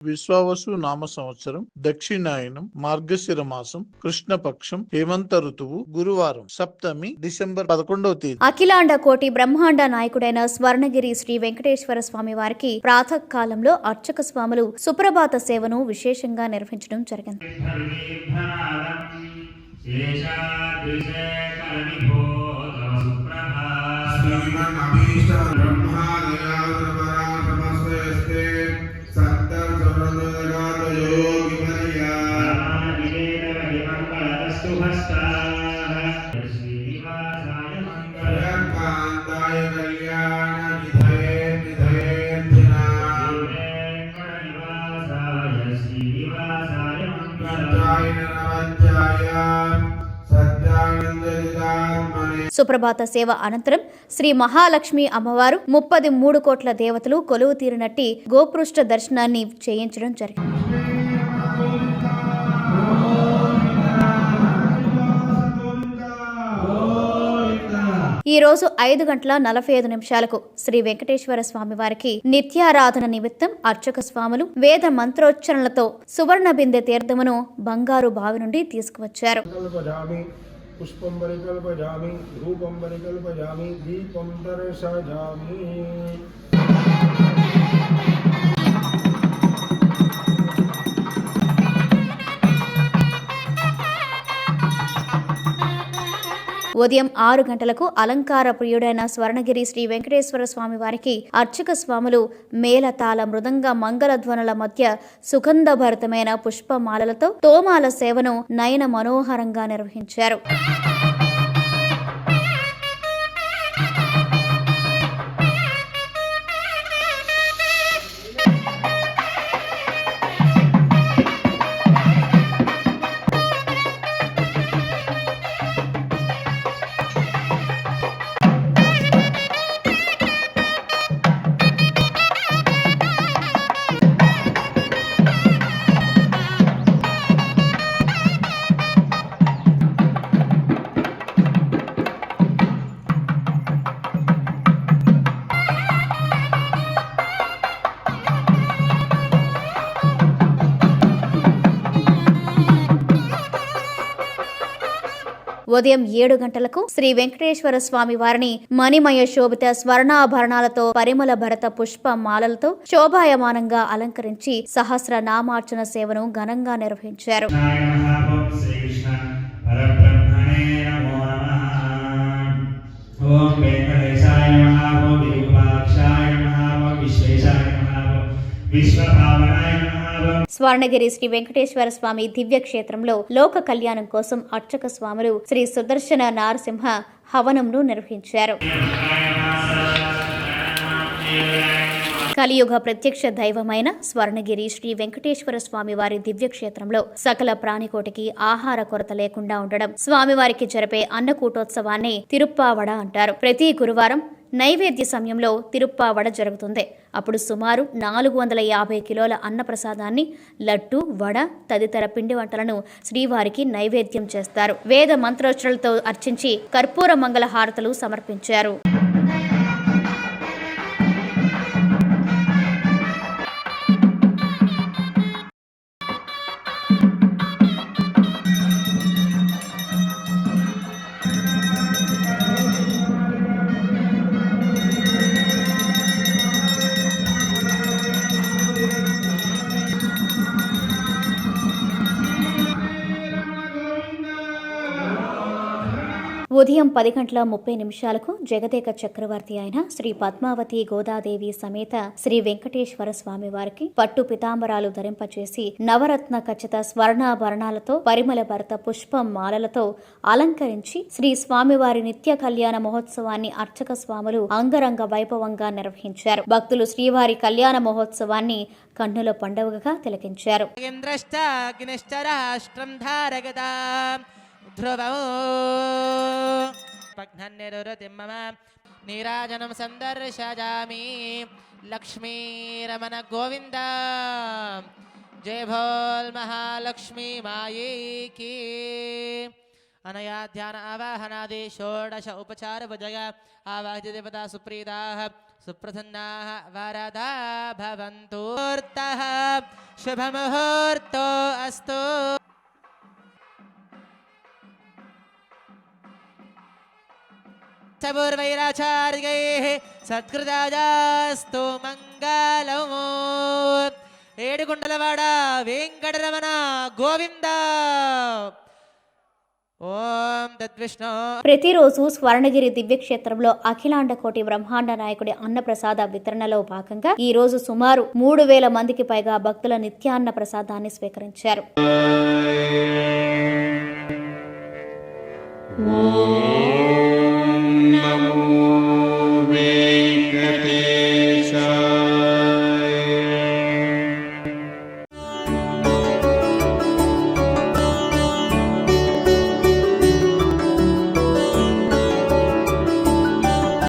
విశ్వావసు నామ సంవత్సరం, దక్షిణాయనం, మార్గశిర మాసం, కృష్ణపక్షం, హేమంత ఋతువు, గురువారం, సప్తమి, డిసెంబర్ 11వ తేదీ. అఖిలాండ కోటి బ్రహ్మాండ నాయకుడైన స్వర్ణగిరి శ్రీ వెంకటేశ్వర స్వామి వారికి ప్రాతకాలంలో అర్చక స్వాములు సుప్రభాత సేవను విశేషంగా నిర్వహించడం జరిగింది. సుప్రభాత సేవ అనంతరం శ్రీ మహాలక్ష్మి అమ్మవారు 33 కోట్ల దేవతలు కొలువు తీరినట్టి గోపృష్ఠ దర్శనాన్ని చేయించడం జరిగింది. ఈ రోజు 5:45 శ్రీ వెంకటేశ్వర స్వామి వారికి నిత్యారాధన నిమిత్తం అర్చక స్వాములు వేద మంత్రోచ్చరణలతో సువర్ణ బిందె తీర్థమును బంగారు బావి నుండి తీసుకువచ్చారు. పుష్పం పరికల్పయామి, రూపం పరికల్పయామి, దీపం దర్శయామి. ఉదయం 6 గంటలకు అలంకార ప్రియుడైన స్వర్ణగిరి శ్రీ వెంకటేశ్వర స్వామి వారికి అర్చక స్వాములు మేళతాళ మృదంగ మంగళధ్వనుల మధ్య సుగంధభరితమైన పుష్పమాలలతో తోమాల సేవను నయన మనోహరంగా నిర్వహించారు. ఉదయం 7 గంటలకు శ్రీ వెంకటేశ్వర స్వామి వారిని మణిమయ శోభిత స్వర్ణాభరణాలతో పరిమళ భరత పుష్ప మాలలతో శోభాయమానంగా అలంకరించి సహస్ర నామార్చన సేవను ఘనంగా నిర్వహించారు. స్వర్ణగిరి శ్రీ వెంకటేశ్వర స్వామి దివ్య క్షేత్రంలో లోక కళ్యాణం కోసం అర్చక స్వాములు శ్రీ సుదర్శన నారసింహ హవనంను నిర్వహించారు. కలియుగ ప్రత్యక్ష దైవమైన స్వర్ణగిరి శ్రీ వెంకటేశ్వర స్వామి వారి దివ్యక్షేత్రంలో సకల ప్రాణికోటికి ఆహార కొరత లేకుండా ఉండడం, స్వామివారికి జరిపే అన్నకూటోత్సవాన్ని తిరుప్పావడ అంటారు. ప్రతి గురువారం నైవేద్య సమయంలో తిరుప్పావడ జరుగుతుంది. అప్పుడు సుమారు 450 కిలోల అన్నప్రసాదాన్ని, లడ్డు, వడ తదితర పిండి వంటలను శ్రీవారికి నైవేద్యం చేస్తారు. వేద మంత్రోచ్చరణలతో అర్చించి కర్పూర మంగళ హారతులు సమర్పించారు. ఉదయం 10:30 జగదేక చక్రవర్తి అయిన శ్రీ పద్మావతి గోదాదేవి సమేత శ్రీ వెంకటేశ్వర స్వామి వారికి పట్టు పితాంబరాలు ధరింపచేసి నవరత్న ఖచ్చిత స్వర్ణాభరణాలతో పరిమళ భరత పుష్ప మాలలతో అలంకరించి శ్రీ స్వామివారి నిత్య కళ్యాణ మహోత్సవాన్ని అర్చక స్వాములు అంగరంగ వైభవంగా నిర్వహించారు. భక్తులు శ్రీవారి కళ్యాణ మహోత్సవాన్ని కన్నుల పండుగగా తిలకించారు. నీరాజనం సందర్శయామి. లక్ష్మీ రమణ గోవింద జయ భోల్ మహాలక్ష్మీ మాయేకి. అనయా ధ్యాన ఆవాహనాది షోడశ ఉపచార భుజగ ఆవాహిత దేవతా సుప్రీతా सुप्रसन्नाः वरदा भवन्तु मुहूर्तः शुभमुहूर्तो अस्तु पूर्वैराचार्यैः सत्कृतायास्तु मङ्गलम् ఏడుగుండలవాడ వెంకటరమణ గోవింద ఓం తద్విష్ణు. ప్రతిరోజు స్వర్ణగిరి దివ్యక్షేత్రంలో అఖిలాండ కోటి బ్రహ్మాండ నాయకుడి అన్నప్రసాద వితరణలో భాగంగా ఈ రోజు సుమారు 3,000 మందికి పైగా భక్తుల నిత్యాన్న ప్రసాదాన్ని స్వీకరించారు. ఓం నమో వెంకటేశాయ.